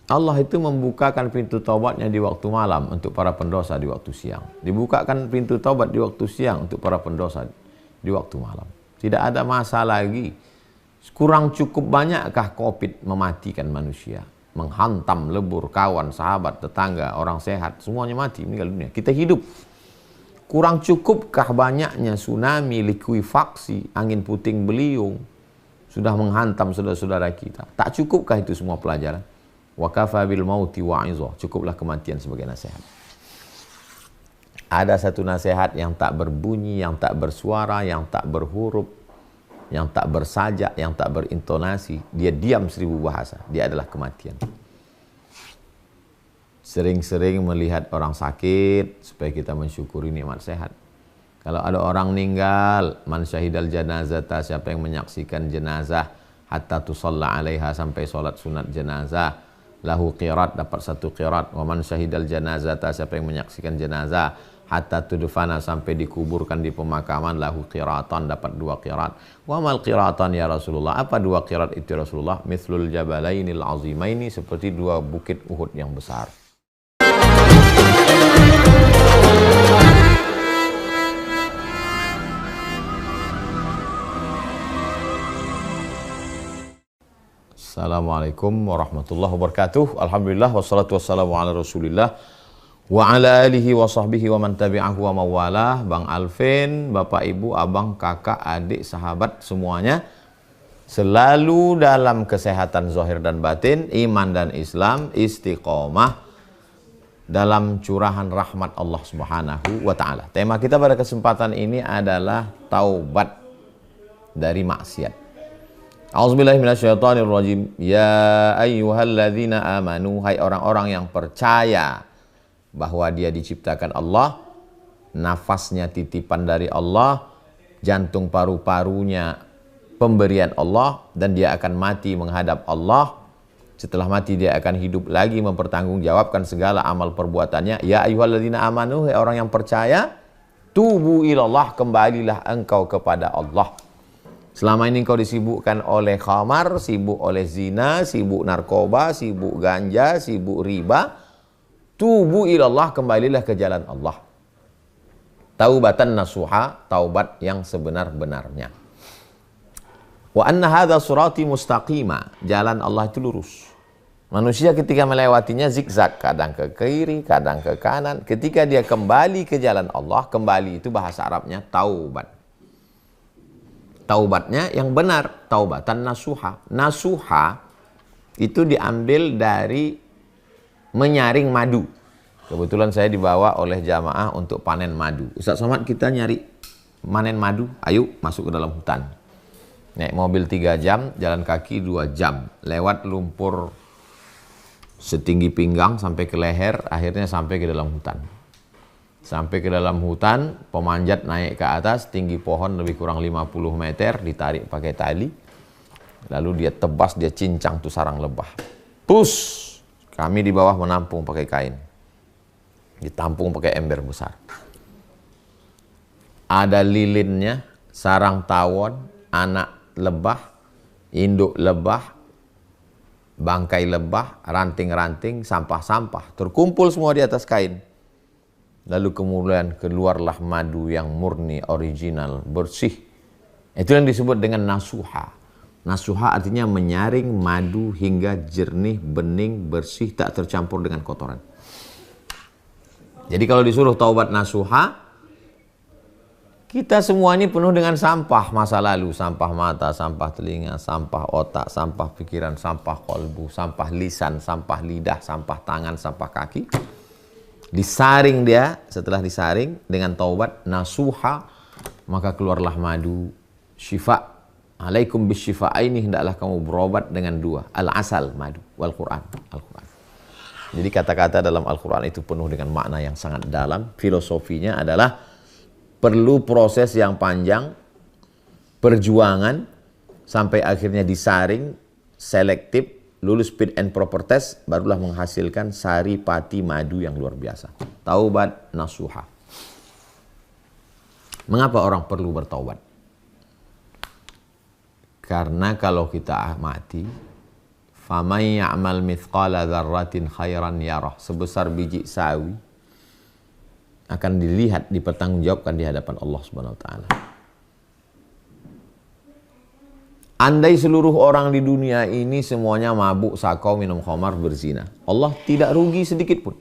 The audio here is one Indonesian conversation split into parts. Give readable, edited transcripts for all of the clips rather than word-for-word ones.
Allah itu membukakan pintu taubatnya di waktu malam untuk para pendosa di waktu siang. Dibukakan pintu taubat di waktu siang untuk para pendosa di waktu malam. Tidak ada masa lagi. Kurang cukup banyakkah COVID mematikan manusia? Menghantam lebur kawan, sahabat, tetangga, orang sehat. Semuanya mati, meninggal dunia. Kita hidup. Kurang cukupkah banyaknya tsunami, likuifaksi, angin puting beliung sudah menghantam saudara-saudara kita? Tak cukupkah itu semua pelajaran? Wa kafa bil mauti wa'izah. Cukuplah kematian sebagai nasihat. Ada satu nasihat yang tak berbunyi, yang tak bersuara, yang tak berhuruf, yang tak bersajak, yang tak berintonasi. Dia diam 1000 bahasa. Dia adalah kematian. Sering-sering melihat orang sakit supaya kita mensyukuri nikmat sehat. Kalau ada orang meninggal, man syahidal janazata, siapa yang menyaksikan jenazah hatta tusalla alaiha, sampai solat sunat jenazah, lahu qirat, dapat 1 qirat. Wa man syahidal janazata, siapa yang menyaksikan jenazah hatta tudfana, sampai dikuburkan di pemakaman, lahu qiratan, dapat 2 qirat. Wa mal qiratan ya Rasulullah, apa 2 qirat itu Rasulullah? Mithlul jabalainil azimaini, seperti 2 bukit Uhud yang besar. Assalamualaikum warahmatullahi wabarakatuh. Alhamdulillah wassalatu wassalamu ala Rasulillah wa ala alihi wa sahbihi wa man tabi'ahu wa mawalah. Bang Alvin, Bapak Ibu, Abang, Kakak, Adik, sahabat semuanya selalu dalam kesehatan zahir dan batin, iman dan Islam, istiqomah dalam curahan rahmat Allah Subhanahu wa taala. Tema kita pada kesempatan ini adalah taubat dari maksiat. A'udzubillahi minasyaitonirrajim. Ya ayyuhalladzina amanu, hai orang-orang yang percaya bahwa dia diciptakan Allah, nafasnya titipan dari Allah, jantung paru-parunya pemberian Allah, dan dia akan mati menghadap Allah. Setelah mati dia akan hidup lagi mempertanggungjawabkan segala amal perbuatannya. Ya ayyuhalladzina amanu, hai orang yang percaya, tubu ilallah, kembalilah engkau kepada Allah. Selama ini engkau disibukkan oleh khamar, sibuk oleh zina, sibuk narkoba, sibuk ganja, sibuk riba. Tubu ilallah, kembalilah ke jalan Allah. Taubatan nasuha, taubat yang sebenar-benarnya. Wa anna hadza surati mustaqima, jalan Allah itu lurus. Manusia ketika melewatinya zigzag, kadang ke kiri, kadang ke kanan. Ketika dia kembali ke jalan Allah, kembali itu bahasa Arabnya taubat. Taubatnya yang benar, taubatan nasuha. Nasuha itu diambil dari menyaring madu. Kebetulan saya dibawa oleh jamaah untuk panen madu. Ustaz Somad, kita nyari panen madu, ayo masuk ke dalam hutan. Naik mobil 3 jam, jalan kaki 2 jam. Lewat lumpur setinggi pinggang sampai ke leher, akhirnya sampai ke dalam hutan. Sampai ke dalam hutan, pemanjat naik ke atas, tinggi pohon lebih kurang 50 meter, ditarik pakai tali. Lalu dia tebas, dia cincang tuh sarang lebah. Pus! Kami di bawah menampung pakai kain. Ditampung pakai ember besar. Ada lilinnya, sarang tawon, anak lebah, induk lebah, bangkai lebah, ranting-ranting, sampah-sampah. Terkumpul semua di atas kain. Lalu kemudian keluarlah madu yang murni, original, bersih. Itu yang disebut dengan nasuha. Nasuha artinya menyaring madu hingga jernih, bening, bersih, tak tercampur dengan kotoran. Jadi kalau disuruh taubat nasuha, kita semua ini penuh dengan sampah masa lalu. Sampah mata, sampah telinga, sampah otak, sampah pikiran, sampah kolbu, sampah lisan, sampah lidah, sampah tangan, sampah kaki. Disaring dia, setelah disaring dengan taubat nasuha, maka keluarlah madu, syifa. Alaikum bisyifa'aini, hendaklah kamu berobat dengan 2, al-asal, madu, wal Quran, Al-Quran. Jadi kata-kata dalam Al-Quran itu penuh dengan makna yang sangat dalam. Filosofinya adalah perlu proses yang panjang, perjuangan, sampai akhirnya disaring, selektif, lulus fit and proper test, barulah menghasilkan sari pati madu yang luar biasa. Taubat nasuha. Mengapa orang perlu bertaubat? Karena kalau kita mati, Faman ya'mal mithqala dzarratin khairan yarah. Sebesar biji sawi akan dilihat, dipertanggungjawabkan di hadapan Allah Subhanahu wa taala. Andai seluruh orang di dunia ini semuanya mabuk, sakau, minum khamar, berzina, Allah tidak rugi sedikit pun.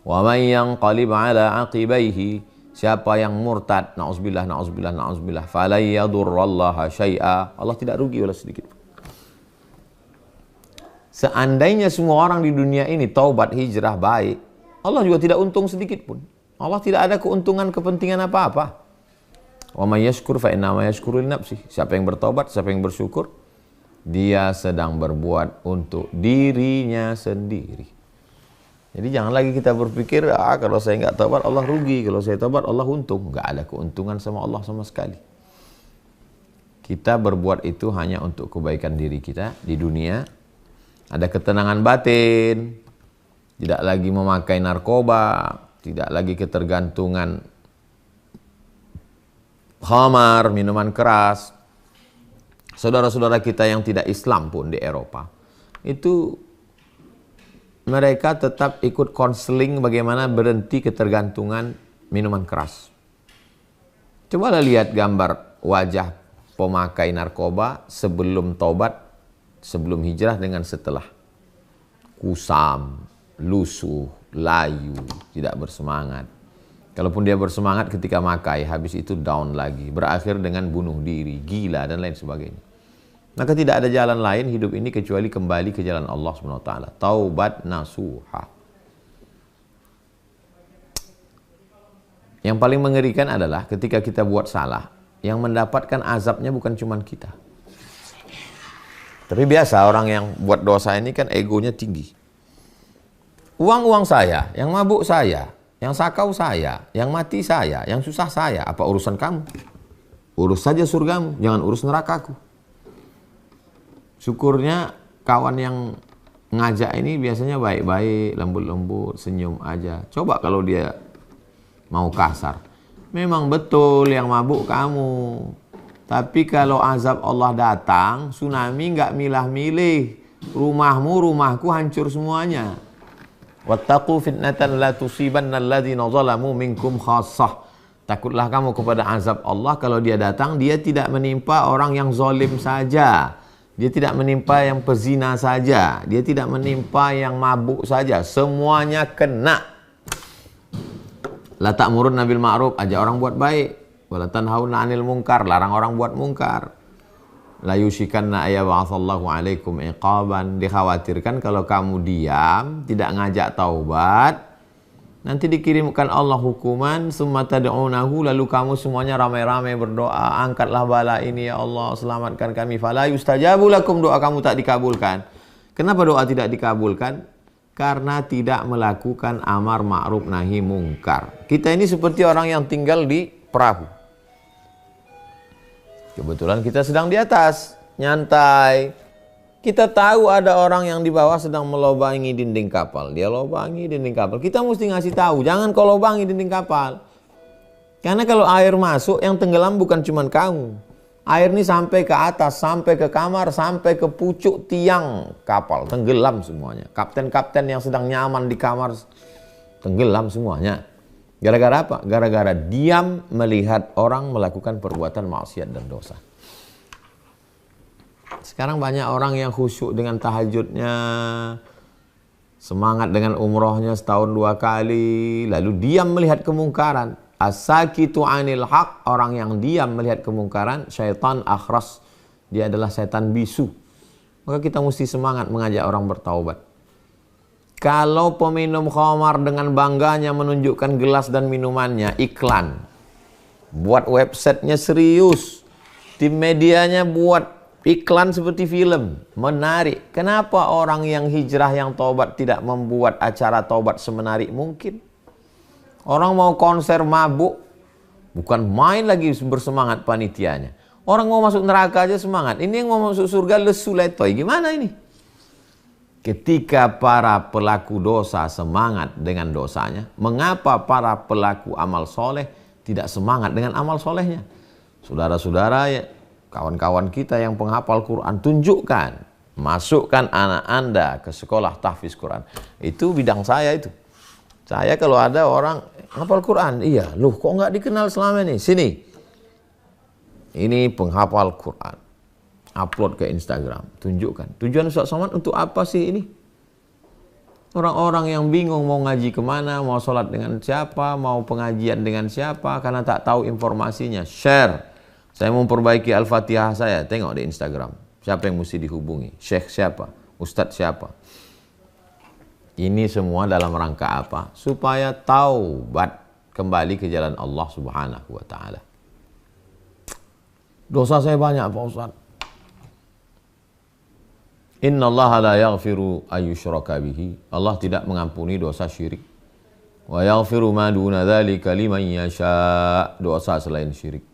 Wa may yanqalib ala aqibaihi, siapa yang murtad, na'udzubillah, na'udzubillah, na'udzubillah, falay yadurrallaha syai'a, Allah tidak rugi oleh sedikit pun. Seandainya semua orang di dunia ini taubat, hijrah, baik, Allah juga tidak untung sedikit pun. Allah tidak ada keuntungan, kepentingan apa-apa. Wa may yashkur fa innama yashkuru li nafsihi. Siapa yang bertobat, siapa yang bersyukur, dia sedang berbuat untuk dirinya sendiri. Jadi jangan lagi kita berpikir, kalau saya nggak tobat Allah rugi, kalau saya tobat Allah untung. Nggak ada keuntungan sama Allah sama sekali. Kita berbuat itu hanya untuk kebaikan diri kita di dunia. Ada ketenangan batin, tidak lagi memakai narkoba, tidak lagi ketergantungan khamar, minuman keras. Saudara-saudara kita yang tidak Islam pun di Eropa, itu mereka tetap ikut konseling bagaimana berhenti ketergantungan minuman keras. Cobalah lihat gambar wajah pemakai narkoba sebelum taubat, sebelum hijrah dengan setelah. Kusam, lusuh, layu, tidak bersemangat. Kalaupun dia bersemangat ketika makai, habis itu down lagi, berakhir dengan bunuh diri, gila, dan lain sebagainya. Maka tidak ada jalan lain hidup ini kecuali kembali ke jalan Allah SWT. Taubat nasuha. Yang paling mengerikan adalah ketika kita buat salah, yang mendapatkan azabnya bukan cuma kita. Tapi biasa orang yang buat dosa ini kan egonya tinggi. Uang-uang saya, yang mabuk saya, yang sakau saya, yang mati saya, yang susah saya, apa urusan kamu? Urus saja surgamu, jangan urus nerakaku. Syukurnya kawan yang ngajak ini biasanya baik-baik, lembut-lembut, senyum aja. Coba kalau dia mau kasar. Memang betul yang mabuk kamu. Tapi kalau azab Allah datang, tsunami nggak milah-milih. Rumahmu, rumahku hancur semuanya. Wattaqu fitnatan la tusibanna alladzina zalamu minkum khassah. Takutlah kamu kepada azab Allah, kalau dia datang, dia tidak menimpa orang yang zalim saja. Dia tidak menimpa yang pezina saja. Dia tidak menimpa yang mabuk saja. Semuanya kena. La ta'murunna bil ma'ruf, ajak orang buat baik. Wala tanhauna 'anil munkar, larang orang buat mungkar. La yushikanna ayyab'atsallahu 'alaikum iqaban, dikhawatirkan kalau kamu diam, tidak ngajak taubat, nanti dikirimkan Allah hukuman, summa tad'unahu, lalu kamu semuanya ramai-ramai berdoa, angkatlah bala ini ya Allah, selamatkan kami, fala yustajabu lakum, doa kamu tak dikabulkan. Kenapa doa tidak dikabulkan? Karena tidak melakukan amar ma'ruf nahi mungkar. Kita ini seperti orang yang tinggal di perahu. Kebetulan kita sedang di atas, nyantai. Kita tahu ada orang yang di bawah sedang melobangi dinding kapal. Dia lobangi dinding kapal. Kita mesti ngasih tahu, jangan kau lobangi dinding kapal. Karena kalau air masuk, yang tenggelam bukan cuma kamu. Air ini sampai ke atas, sampai ke kamar, sampai ke pucuk tiang kapal. Tenggelam semuanya. Kapten-kapten yang sedang nyaman di kamar, tenggelam semuanya. Gara-gara apa? Gara-gara diam melihat orang melakukan perbuatan maksiat dan dosa. Sekarang banyak orang yang khusyuk dengan tahajudnya, semangat dengan umrohnya setahun 2 kali, lalu diam melihat kemungkaran. As-sakitu 'anil haq, orang yang diam melihat kemungkaran, syaitan akhras, dia adalah setan bisu. Maka kita mesti semangat mengajak orang bertaubat. Kalau peminum khamar dengan bangganya menunjukkan gelas dan minumannya, iklan. Buat websitenya serius. Tim medianya buat iklan seperti film. Menarik. Kenapa orang yang hijrah, yang taubat tidak membuat acara taubat semenarik mungkin? Orang mau konser mabuk, bukan main lagi bersemangat panitianya. Orang mau masuk neraka aja semangat. Ini yang mau masuk surga lesu letoy. Gimana ini? Ketika para pelaku dosa semangat dengan dosanya, mengapa para pelaku amal soleh tidak semangat dengan amal solehnya? Saudara-saudara, kawan-kawan kita yang penghafal Quran, tunjukkan Masukkan anak Anda ke sekolah tahfiz Quran. Itu bidang saya itu. Saya kalau ada orang hafal Quran, iya, loh kok nggak dikenal selama ini? Sini. Ini penghafal Quran. Upload ke Instagram, tunjukkan. Tujuan Ustaz Somad untuk apa sih ini? Orang-orang yang bingung mau ngaji kemana, mau sholat dengan siapa, mau pengajian dengan siapa, karena tak tahu informasinya. Share. Saya mau memperbaiki Al-Fatihah saya, tengok di Instagram. Siapa yang mesti dihubungi? Syekh siapa? Ustadz siapa? Ini semua dalam rangka apa? Supaya taubat kembali ke jalan Allah Subhanahu wa Ta'ala. Dosa saya banyak, Pak Ustadz. Inna Allah la yaghfiru ayyushraka bihi. Allah tidak mengampuni dosa syirik. Wa yaghfiru ma duna dzalika liman yasha. Dosa selain syirik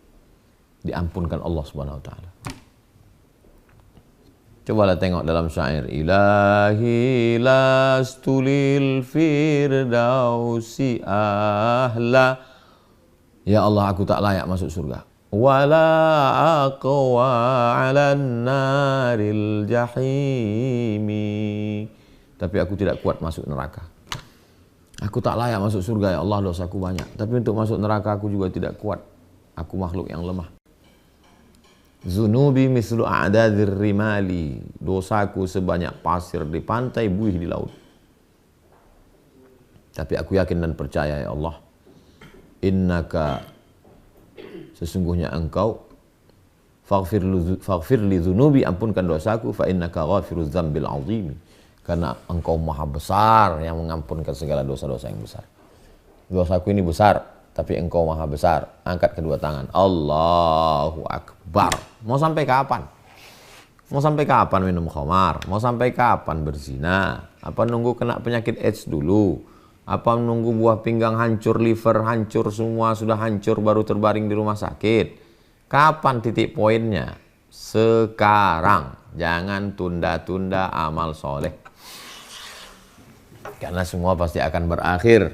diampunkan Allah Subhanahu wa Ta'ala. Cobalah tengok dalam syair. Ilahi lastulil firdausi ahla. Ya Allah, aku tak layak masuk surga. Wala aqwa 'alan naril jahimi. Tapi aku tidak kuat masuk neraka. Aku tak layak masuk surga, ya Allah, dosaku banyak. Tapi untuk masuk neraka aku juga tidak kuat. Aku makhluk yang lemah. Zunubi mislu a'dadir rimali. Dosaku sebanyak pasir di pantai, buih di laut. Tapi aku yakin dan percaya, ya Allah, innaka, sesungguhnya engkau, faghfir li dzunubi, ampunkan dosaku, fa innaka ghafiruz dzambil azim, karena engkau maha besar yang mengampunkan segala dosa-dosa yang besar. Dosaku ini besar, tapi engkau maha besar. Angkat kedua tangan, Allahu Akbar. Mau sampai kapan? Mau sampai kapan minum khamar? Mau sampai kapan berzina? Apa nunggu kena penyakit AIDS dulu? Apa menunggu buah pinggang hancur, liver hancur, semua sudah hancur baru terbaring di rumah sakit? Kapan titik poinnya? Sekarang. Jangan tunda-tunda amal soleh. Karena semua pasti akan berakhir.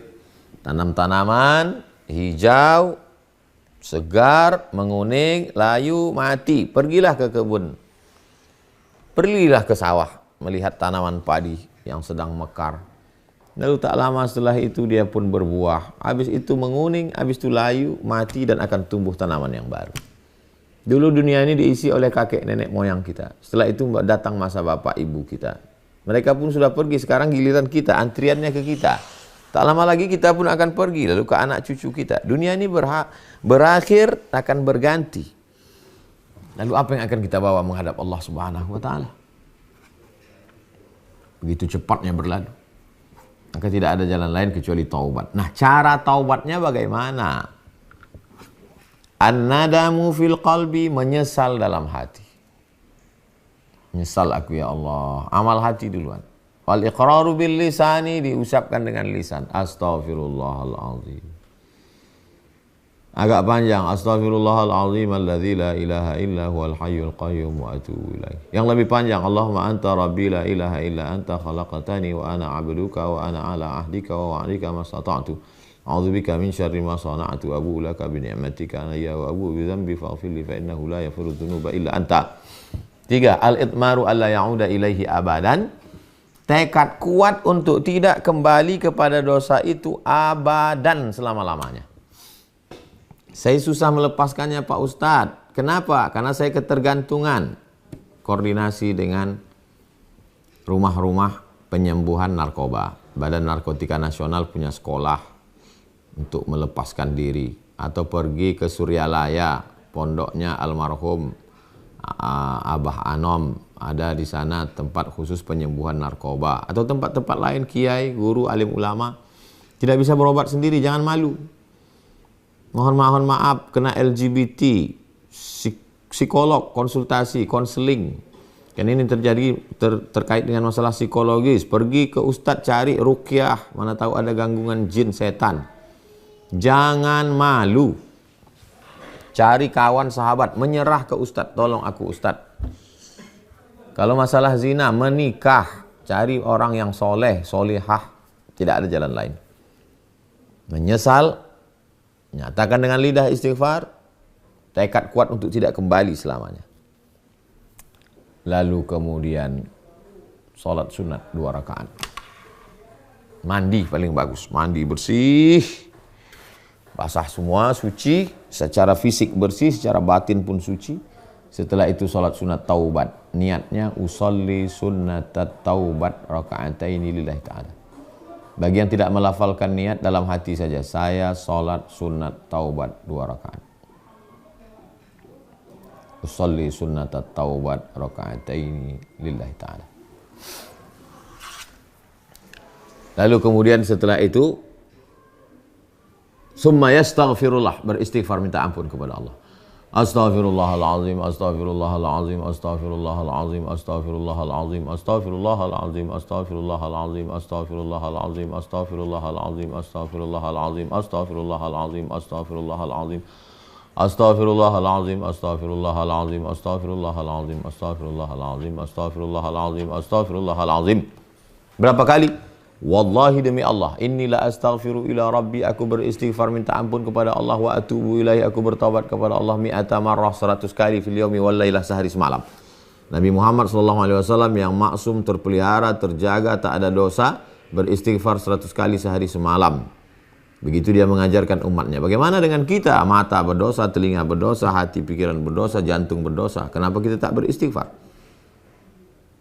Tanam-tanaman hijau, segar, menguning, layu, mati. Pergilah ke kebun. Pergilah ke sawah melihat tanaman padi yang sedang mekar. Lalu tak lama setelah itu dia pun berbuah. Habis itu menguning, habis itu layu, mati, dan akan tumbuh tanaman yang baru. Dulu dunia ini diisi oleh kakek nenek moyang kita. Setelah itu datang masa bapak ibu kita. Mereka pun sudah pergi, sekarang giliran kita, antriannya ke kita. Tak lama lagi kita pun akan pergi, lalu ke anak cucu kita. Dunia ini berakhir, akan berganti. Lalu apa yang akan kita bawa menghadap Allah Subhanahu wa Ta'ala? Begitu cepatnya berlalu. Maka tidak ada jalan lain kecuali taubat. Nah, cara taubatnya bagaimana? An-nadamu fil qalbi, menyesal dalam hati. Menyesal aku, ya Allah. Amal hati duluan. Wal iqraru bil lisani, diucapkan dengan lisan. Astaghfirullahaladzim. Agak panjang. Astaghfirullahaladzim alladzi la ilaha illa huwal hayyul qayyum wa atubu ilaih. Yang lebih panjang, Allahumma anta rabbi la ilaha illa anta khalaqtani wa ana 'abduka wa ana 'ala ahdika wa wa'dika mastata'tu. A'udzubika min syarri ma sana'tu, abu'u laka bi ni'matika alayya wa abu'u bi dzambi faghfir li fa innahu la yaghfiru dzunuba illa anta. 3. Al-itmaru alla ya'uda ilaihi abadan. Tekad kuat untuk tidak kembali kepada dosa itu abadan, selama-lamanya. Saya susah melepaskannya, Pak Ustadz. Kenapa? Karena saya ketergantungan. Koordinasi dengan rumah-rumah penyembuhan narkoba. Badan Narkotika Nasional punya sekolah untuk melepaskan diri. Atau pergi ke Suryalaya, pondoknya almarhum Abah Anom. Ada di sana tempat khusus penyembuhan narkoba. Atau tempat-tempat lain, kiai, guru, alim ulama. Tidak bisa berobat sendiri, jangan malu. Mohon maaf, kena LGBT, psikolog, konsultasi, konseling. Kan ini terjadi terkait dengan masalah psikologis. Pergi ke ustadz, cari ruqyah, mana tahu ada gangguan jin setan. Jangan malu. Cari kawan sahabat, menyerah ke ustadz, tolong aku ustadz. Kalau masalah zina, menikah, cari orang yang soleh, solehah. Tidak ada jalan lain. Menyesal, nyatakan dengan lidah istighfar, tekad kuat untuk tidak kembali selamanya. Lalu kemudian Salat sunat 2 rakaat. Mandi paling bagus, mandi bersih, basah semua, suci, secara fisik bersih, secara batin pun suci. Setelah itu salat sunat taubat. Niatnya usolli sunnat taubat raka'ataini lillahi ta'ala. Bagi yang tidak melafalkan niat, dalam hati saja, saya salat sunat taubat 2 rakaat. Usolli sunnat taubat raka'ataini lillahi ta'ala. Lalu kemudian setelah itu summa yastaghfirullah, beristighfar, minta ampun kepada Allah. Astaghfirullahalazim, astaghfirullahalazim, astaghfirullahalazim, astaghfirullahalazim, astaghfirullahalazim, astaghfirullahalazim, astaghfirullahalazim, astaghfirullahalazim, astaghfirullahalazim, astaghfirullahalazim, astaghfirullahalazim, astaghfirullahalazim, astaghfirullahalazim, astaghfirullahalazim, astaghfirullahalazim, astaghfirullahalazim, astaghfirullahalazim. Berapa kali? Wallahi demi Allah, inni la astaghfiru ila rabbi, aku beristighfar minta ampun kepada Allah, wa atubu ilaihi, aku bertaubat kepada Allah, mi'ata marrah, 100 kali fil yaumi wal lailah, sehari semalam. Nabi Muhammad SAW yang maksum, terpelihara, terjaga, tak ada dosa, beristighfar 100 kali sehari semalam. Begitu dia mengajarkan umatnya. Bagaimana dengan kita? Mata berdosa, telinga berdosa, hati pikiran berdosa, jantung berdosa. Kenapa kita tak beristighfar?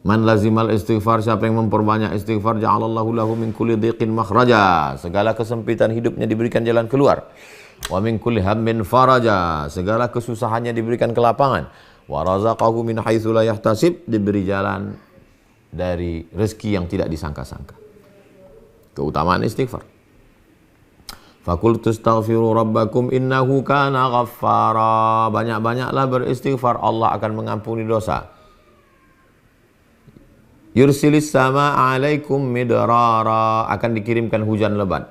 Man lazimal istighfar, siapa yang memperbanyak istighfar, ja'alallahu lahu min kulli dhiqin makhraja, segala kesempitan hidupnya diberikan jalan keluar. Wa min kulli hammin faraja, segala kesusahannya diberikan kelapangan. Wa razaqahu min haitsu la yahtasib, diberi jalan dari rezeki yang tidak disangka-sangka. Keutamaan istighfar. Fakultu astaghfiru rabbakum innahu kana ghaffara, banyak-banyaklah beristighfar, Allah akan mengampuni dosa. Yursilis sama alaikum midrara, akan dikirimkan hujan lebat.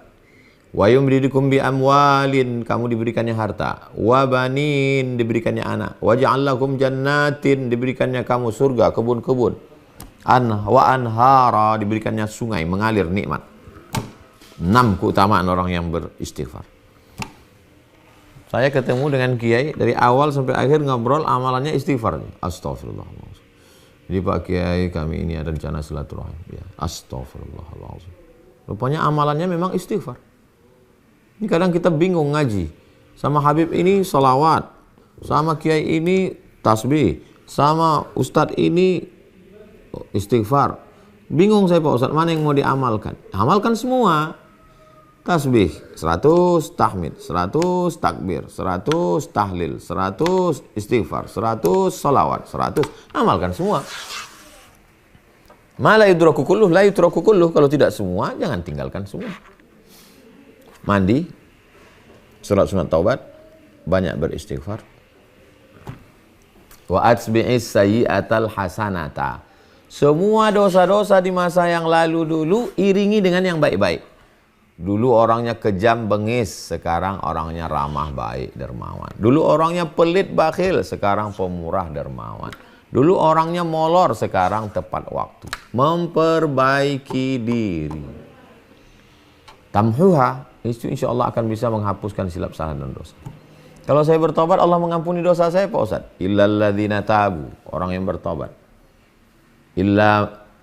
Wa yumdidukum bi amwalin, kamu diberikannya harta. Wa banin, diberikannya anak. Wa ja'allakum jannatin, diberikannya kamu surga, kebun-kebun. Wa anhara, diberikannya sungai mengalir nikmat. 6 keutamaan orang yang beristighfar. Saya ketemu dengan kiai dari awal sampai akhir ngobrol, amalannya istighfar. Astagfirullah. Jadi Pak Kiai, kami ini ada rencana silaturahim. Ya, astagfirullahaladzim. Rupanya amalannya memang istighfar. Ini kadang kita bingung ngaji. Sama Habib ini salawat. Sama Kiai ini tasbih. Sama Ustadz ini istighfar. Bingung saya Pak Ustadz, mana yang mau diamalkan? Amalkan semua. Tasbih 100, tahmid 100, takbir 100, tahlil 100, istighfar 100, salawat 100, amalkan semua. Ma la yudraku kulluh, la yutraku kulluh, kalau tidak semua jangan tinggalkan semua. Mandi, salat sunat taubat, banyak beristighfar. Wa atsbi'is sayyi'atal hasanata, semua dosa-dosa di masa yang lalu dulu iringi dengan yang baik-baik. Dulu orangnya kejam bengis, sekarang orangnya ramah baik dermawan. Dulu orangnya pelit bakhil, sekarang pemurah dermawan. Dulu orangnya molor, sekarang tepat waktu. Memperbaiki diri. Tamhuha, itu insya Allah akan bisa menghapuskan silap salah dan dosa. Kalau saya bertobat, Allah mengampuni dosa saya Pak Ustaz. Illalladzina tabu, orang yang bertobat.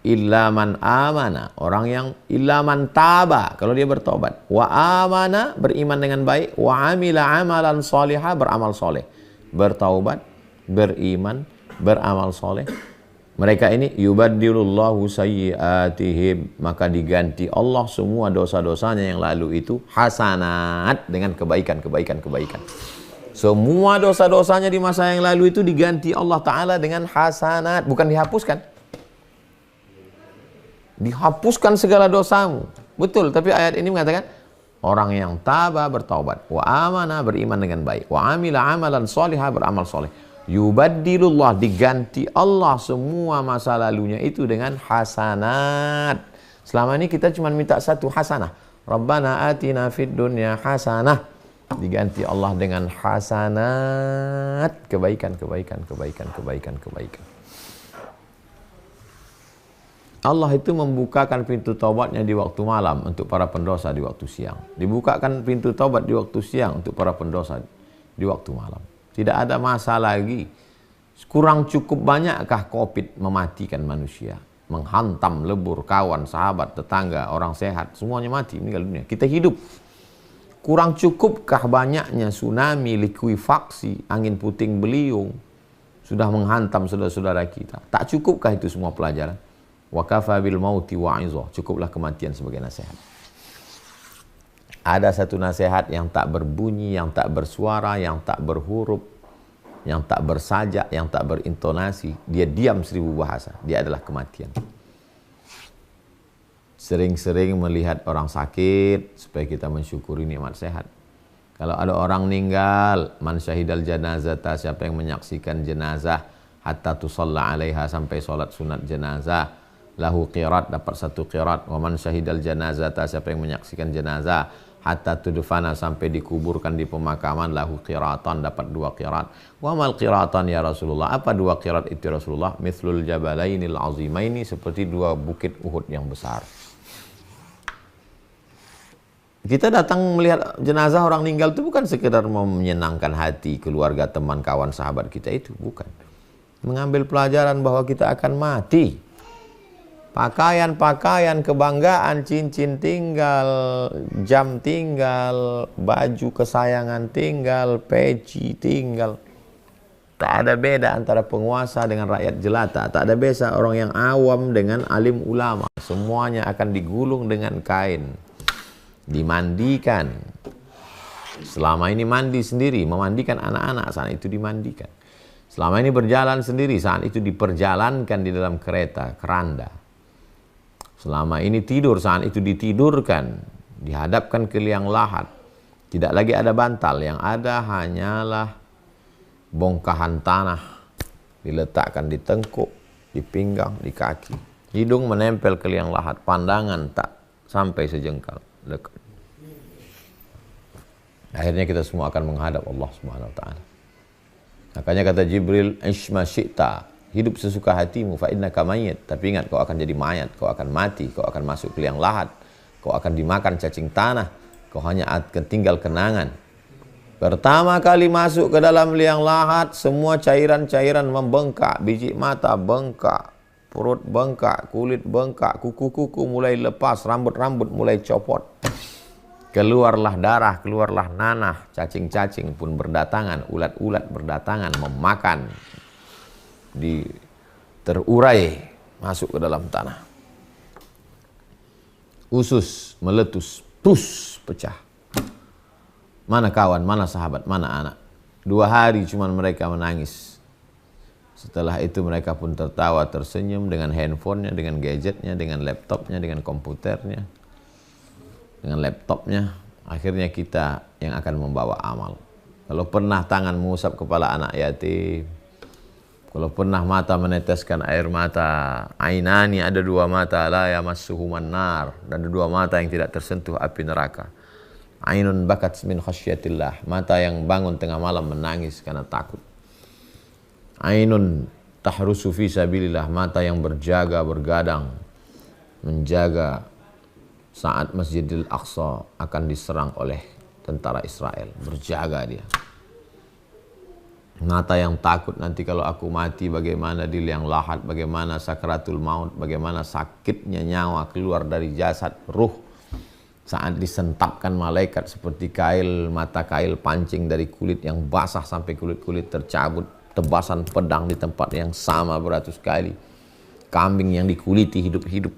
Illa man amana, orang yang illa man taba, kalau dia bertobat. Wa amana, beriman dengan baik. Wa amila amalan salihah, beramal soleh. Bertaubat, beriman, beramal soleh. Mereka ini yubaddilullahu sayyiatihim, maka diganti Allah semua dosa-dosanya yang lalu itu hasanat, dengan kebaikan. Semua dosa-dosanya di masa yang lalu itu diganti Allah Ta'ala dengan hasanat, bukan dihapuskan. Dihapuskan segala dosamu. Betul, tapi ayat ini mengatakan orang yang taba, bertaubat, wa amana, beriman dengan baik, wa amila amalan salihah, beramal soleh. Yubaddilullah, diganti Allah semua masa lalunya itu dengan hasanat. Selama ini kita cuma minta satu hasanah. Rabbana atina fid dunya hasanah. Diganti Allah dengan hasanat, kebaikan. Allah itu membukakan pintu taubatnya di waktu malam untuk para pendosa di waktu siang. Dibukakan pintu taubat di waktu siang untuk para pendosa di waktu malam. Tidak ada masa lagi. Kurang cukup banyakkah COVID mematikan manusia? menghantam lebur kawan, sahabat, tetangga, orang sehat, semuanya mati, meninggal dunia. Kita hidup. Kurang cukupkah banyaknya tsunami, likuifaksi, angin puting beliung sudah menghantam saudara-saudara kita? Tak cukupkah itu semua pelajaran? Wa kafa bil mauti wa'izah. Cukuplah kematian sebagai nasihat. Ada satu nasihat yang tak berbunyi, yang tak bersuara, yang tak berhuruf, yang tak bersajak, yang tak berintonasi. Dia diam 1000 bahasa. Dia adalah kematian. Sering-sering melihat orang sakit supaya kita mensyukuri nikmat sehat. Kalau ada orang meninggal, man syahidal janazata, siapa yang menyaksikan jenazah hatta tusalla alaiha, sampai solat sunat jenazah, lahu qirat, dapat 1 qirat. Wa man syahidal janazata, siapa yang menyaksikan jenazah hatta tudfana, sampai dikuburkan di pemakaman, lahu qiratan, dapat 2 qirat. Wa mal qiratan ya Rasulullah, apa 2 qirat itu Rasulullah? Mithlul jabalainil azimaini, seperti 2 bukit Uhud yang besar. Kita datang melihat jenazah orang meninggal itu bukan sekedar menyenangkan hati keluarga, teman, kawan, sahabat kita, itu bukan. Mengambil pelajaran bahwa kita akan mati. Pakaian-pakaian kebanggaan, cincin tinggal, jam tinggal, baju kesayangan tinggal, peci tinggal. Tak ada beda antara penguasa dengan rakyat jelata. Tak ada beda orang yang awam dengan alim ulama. Semuanya akan digulung dengan kain, dimandikan. Selama ini mandi sendiri, memandikan anak-anak, saat itu dimandikan. Selama ini berjalan sendiri, saat itu diperjalankan di dalam kereta, keranda. Selama ini tidur, saat itu ditidurkan, dihadapkan ke liang lahat. Tidak lagi ada bantal, yang ada hanyalah bongkahan tanah, diletakkan di tengkuk, di pinggang, di kaki. Hidung menempel ke liang lahat, pandangan tak sampai sejengkal dekat. Akhirnya kita semua akan menghadap Allah Subhanahu wa taala. Makanya kata Jibril, "Ishma syi'ta," hidup sesuka hatimu, fa innaka mayyit, tapi ingat kau akan jadi mayat, kau akan mati, kau akan masuk ke liang lahat, kau akan dimakan cacing tanah, kau hanya akan tinggal kenangan. Pertama kali masuk ke dalam liang lahat, semua cairan-cairan membengkak, biji mata bengkak, perut bengkak, kulit bengkak, kuku-kuku mulai lepas, rambut-rambut mulai copot. Keluarlah darah, keluarlah nanah, cacing-cacing pun berdatangan, ulat-ulat berdatangan, memakan, terurai, masuk ke dalam tanah. Usus meletus, pus, pecah. Mana kawan, mana sahabat, mana anak? 2 hari cuman mereka menangis. Setelah itu mereka pun tertawa, tersenyum dengan handphonenya, dengan gadgetnya, dengan laptopnya, dengan komputernya, dengan laptopnya. Akhirnya kita yang akan membawa amal. Kalau pernah tangan mengusap kepala anak yatim, kalau pernah mata meneteskan air mata, ainani, ada 2 mata, la yamassuhuman nar, dan ada 2 mata yang tidak tersentuh api neraka. Ainun bakat min khasyatillah, mata yang bangun tengah malam menangis karena takut. Ainun tahrusu fi sabilillah, mata yang berjaga, bergadang, menjaga saat Masjidil Aqsa akan diserang oleh tentara Israel. Berjaga dia. Mata yang takut nanti kalau aku mati bagaimana di liang lahat, bagaimana sakratul maut, bagaimana sakitnya nyawa keluar dari jasad, ruh saat disentapkan malaikat seperti kail, mata kail pancing dari kulit yang basah sampai kulit-kulit tercabut, tebasan pedang di tempat yang sama beratus kali, kambing yang dikuliti hidup-hidup,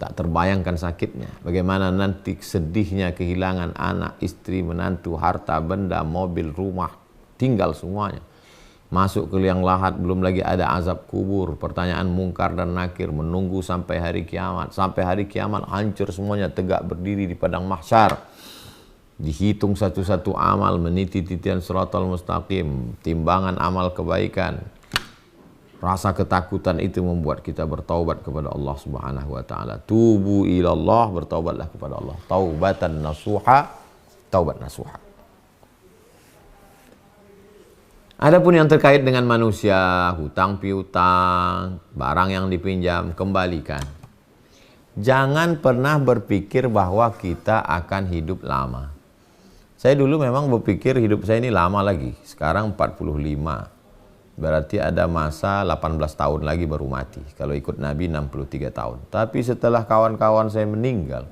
tak terbayangkan sakitnya. Bagaimana nanti sedihnya kehilangan anak, istri, menantu, harta, benda, mobil, rumah, tinggal semuanya. Masuk ke liang lahat, belum lagi ada azab kubur, pertanyaan mungkar dan nakir, menunggu sampai hari kiamat. Sampai hari kiamat hancur semuanya, tegak berdiri di padang mahsyar. Dihitung satu-satu amal, meniti titian siratal mustaqim, timbangan amal kebaikan. Rasa ketakutan itu membuat kita bertaubat kepada Allah Subhanahu wa taala. Tubu ilallah, bertaubatlah kepada Allah. Taubatan nasuha, taubat nasuha. Adapun yang terkait dengan manusia, hutang piutang, barang yang dipinjam, kembalikan. Jangan pernah berpikir bahwa kita akan hidup lama. Saya dulu memang berpikir hidup saya ini lama lagi. Sekarang 45. Berarti ada masa 18 tahun lagi baru mati. Kalau ikut Nabi 63 tahun. Tapi setelah kawan-kawan saya meninggal,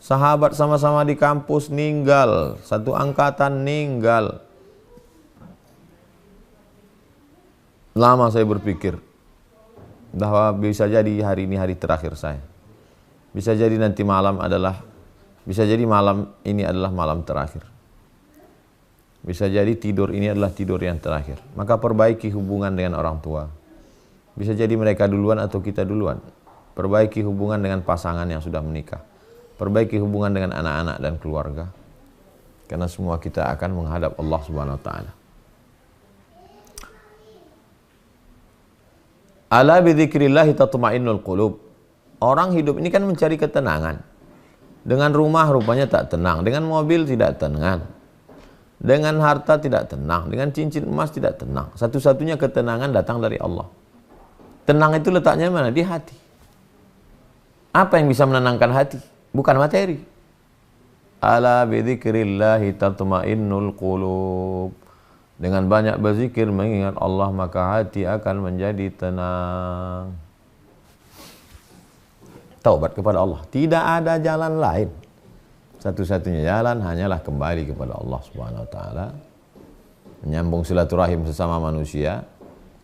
sahabat sama-sama di kampus meninggal, satu angkatan meninggal. Lama saya berpikir bahwa bisa jadi hari ini hari terakhir saya. Bisa jadi nanti bisa jadi malam ini adalah malam terakhir. Bisa jadi tidur ini adalah tidur yang terakhir. Maka perbaiki hubungan dengan orang tua. Bisa jadi mereka duluan atau kita duluan. Perbaiki hubungan dengan pasangan yang sudah menikah. Perbaiki hubungan dengan anak-anak dan keluarga. Karena semua kita akan menghadap Allah Subhanahu wa taala. Ala bidzikrillahi tatma'innul qulub. Orang hidup ini kan mencari ketenangan. Dengan rumah rupanya tak tenang, dengan mobil tidak tenang. Dengan harta tidak tenang, dengan cincin emas tidak tenang. Satu-satunya ketenangan datang dari Allah. Tenang itu letaknya mana? Di hati. Apa yang bisa menenangkan hati? Bukan materi. Ala bidzikrillahi tatma'innul qulub. Dengan banyak berzikir mengingat Allah, maka hati akan menjadi tenang. Taubat kepada Allah. Tidak ada jalan lain. Satu-satunya jalan hanyalah kembali kepada Allah Subhanahu wa taala. Menyambung silaturahim sesama manusia.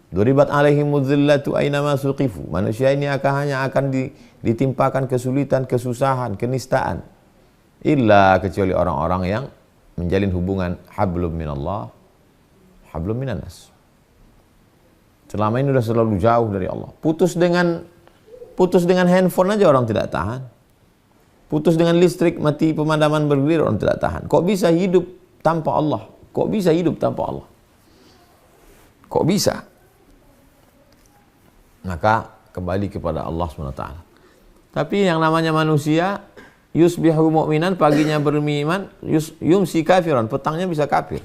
Duribat alaihimuz zillatu ainama suqifu. Manusia ini hanya akan ditimpakan kesulitan, kesusahan, kenistaan. Illa kecuali orang-orang yang menjalin hubungan hablum minallah, hablum minannas. Selama ini sudah selalu jauh dari Allah. Putus dengan handphone aja orang tidak tahan. Putus dengan listrik, mati pemadaman bergilir, orang tidak tahan. Kok bisa hidup tanpa Allah? Kok bisa hidup tanpa Allah? Kok bisa? Maka kembali kepada Allah SWT. Tapi yang namanya manusia, yusbihu mu'minan, paginya beriman, yumsi kafiran, petangnya bisa kafir.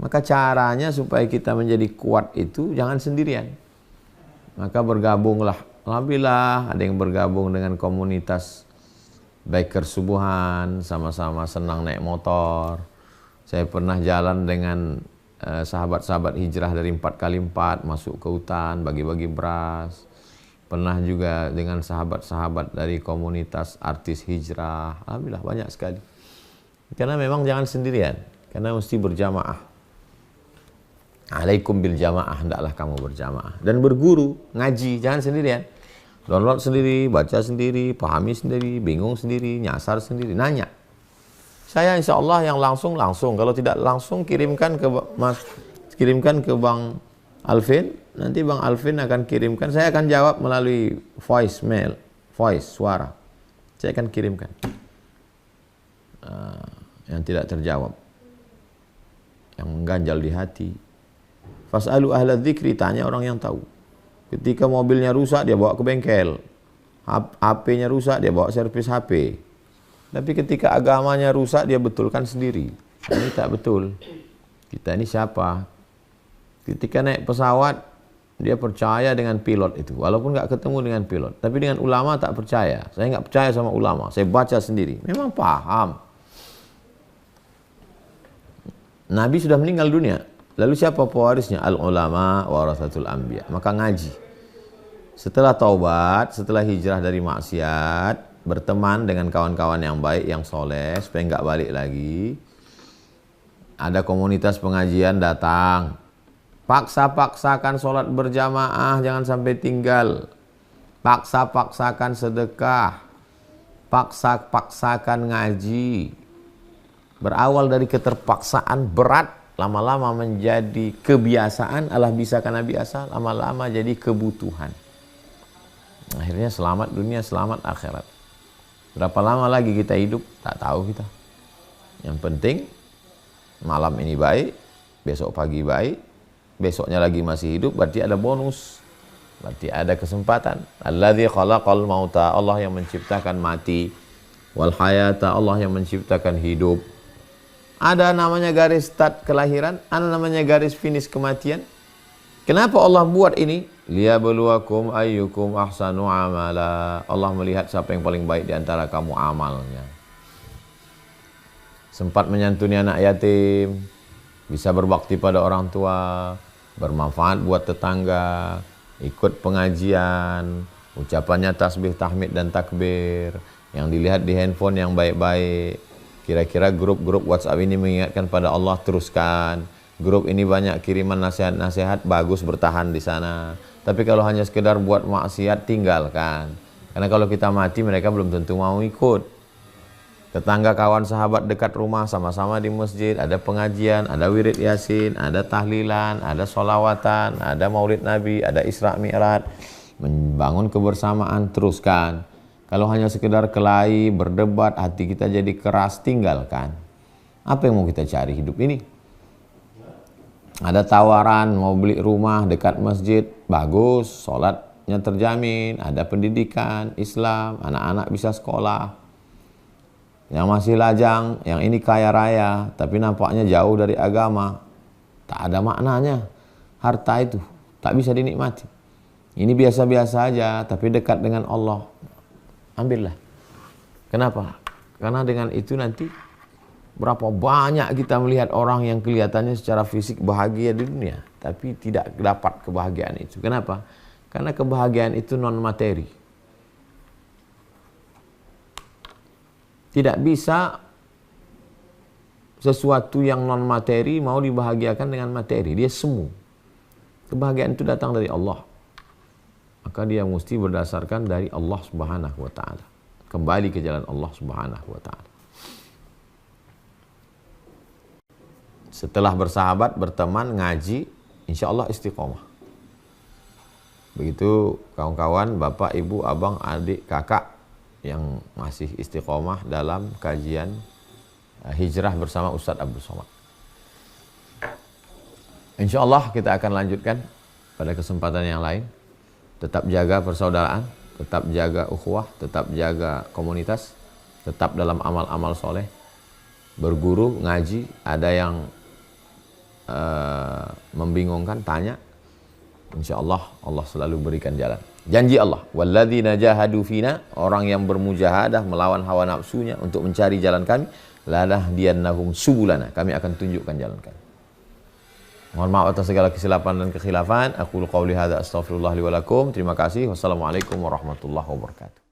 Maka caranya supaya kita menjadi kuat itu jangan sendirian. Maka bergabunglah. Alhamdulillah ada yang bergabung dengan komunitas biker subuhan, sama-sama senang naik motor. Saya pernah jalan dengan sahabat-sahabat hijrah dari 4x4 masuk ke hutan, bagi-bagi beras. Pernah juga dengan sahabat-sahabat dari komunitas artis hijrah. Alhamdulillah banyak sekali. Karena memang jangan sendirian, karena mesti berjamaah. Alaikum bil jamaah, hendaklah kamu berjamaah. Dan berguru, ngaji, jangan sendirian. Download sendiri, baca sendiri, pahami sendiri, bingung sendiri, nyasar sendiri, nanya. Saya insya Allah yang langsung. Kalau tidak langsung kirimkan ke Bang Alvin. Nanti Bang Alvin akan kirimkan. Saya akan jawab melalui voice, suara. Saya akan kirimkan yang tidak terjawab, yang mengganjal di hati. Fas'alu ahla dzikri, tanya orang yang tahu. Ketika mobilnya rusak, dia bawa ke bengkel. HP-nya rusak, dia bawa servis HP. Tapi ketika agamanya rusak, dia betulkan sendiri. Ini tak betul. Kita ini siapa? Ketika naik pesawat, dia percaya dengan pilot itu. Walaupun nggak ketemu dengan pilot. Tapi dengan ulama tak percaya. Saya nggak percaya sama ulama. Saya baca sendiri. Memang paham. Nabi sudah meninggal dunia. Lalu siapa pewarisnya? Al-ulama warasatul anbiya. Maka ngaji. Setelah taubat, setelah hijrah dari maksiat, berteman dengan kawan-kawan yang baik, yang soleh, supaya nggak balik lagi. Ada komunitas pengajian datang. Paksa-paksakan sholat berjamaah, jangan sampai tinggal. Paksa-paksakan sedekah. Paksa-paksakan ngaji. Berawal dari keterpaksaan berat, lama-lama menjadi kebiasaan, Allah bisa karena biasa, lama-lama jadi kebutuhan. Akhirnya selamat dunia, selamat akhirat. Berapa lama lagi kita hidup? Tak tahu kita. Yang penting, malam ini baik, besok pagi baik, besoknya lagi masih hidup, berarti ada bonus. Berarti ada kesempatan. Alladzi khalaqal mauta, Allah yang menciptakan mati. Wal hayata, Allah yang menciptakan hidup. Ada namanya garis start kelahiran, ada namanya garis finish kematian. Kenapa Allah buat ini? Liyabluwakum ayyukum ahsanu amala. Allah melihat siapa yang paling baik di antara kamu amalnya. Sempat menyantuni anak yatim, bisa berbakti pada orang tua, bermanfaat buat tetangga, ikut pengajian, ucapannya tasbih, tahmid, dan takbir, yang dilihat di handphone yang baik-baik. Kira-kira grup-grup WhatsApp ini mengingatkan pada Allah, teruskan. Grup ini banyak kiriman nasihat-nasihat, bagus, bertahan di sana. Tapi kalau hanya sekedar buat maksiat, tinggalkan. Karena kalau kita mati, mereka belum tentu mau ikut. Tetangga, kawan, sahabat dekat rumah, sama-sama di masjid, ada pengajian, ada wirid yasin, ada tahlilan, ada sholawatan, ada maulid Nabi, ada Isra Mi'raj. Membangun kebersamaan, teruskan. Kalau hanya sekedar kelahi, berdebat, hati kita jadi keras, tinggalkan. Apa yang mau kita cari hidup ini? Ada tawaran mau beli rumah dekat masjid, bagus, sholatnya terjamin, ada pendidikan Islam, anak-anak bisa sekolah. Yang masih lajang, yang ini kaya raya, tapi nampaknya jauh dari agama, tak ada maknanya. Harta itu tak bisa dinikmati. Ini biasa-biasa aja, tapi dekat dengan Allah. Ambillah. Kenapa? Karena dengan itu nanti berapa banyak kita melihat orang yang kelihatannya secara fisik bahagia di dunia, tapi tidak dapat kebahagiaan itu. Kenapa? Karena kebahagiaan itu non materi. Tidak bisa sesuatu yang non materi mau dibahagiakan dengan materi. Dia semu. Kebahagiaan itu datang dari Allah. Maka dia mesti berdasarkan dari Allah Subhanahu wa ta'ala. Kembali ke jalan Allah Subhanahu wa ta'ala. Setelah bersahabat, berteman, ngaji, insya Allah istiqomah. Begitu kawan-kawan, bapak, ibu, abang, adik, kakak yang masih istiqomah dalam kajian hijrah bersama Ustadz Abdul Somad. Insya Allah kita akan lanjutkan pada kesempatan yang lain. Tetap jaga persaudaraan, tetap jaga ukhuwah, tetap jaga komunitas, tetap dalam amal-amal soleh, berguru, ngaji. Ada yang membingungkan, tanya. Insya Allah, Allah selalu berikan jalan. Janji Allah, walladzina jahadu fina, orang yang bermujahadah melawan hawa nafsunya untuk mencari jalan kami, lanahdiyannahum subulana, kami akan tunjukkan jalan kami. Mohon maaf atas segala kesilapan dan kekhilafan. Aku qouli hadza astaghfirullah li wa lakum. Terima kasih. Wassalamualaikum warahmatullahi wabarakatuh.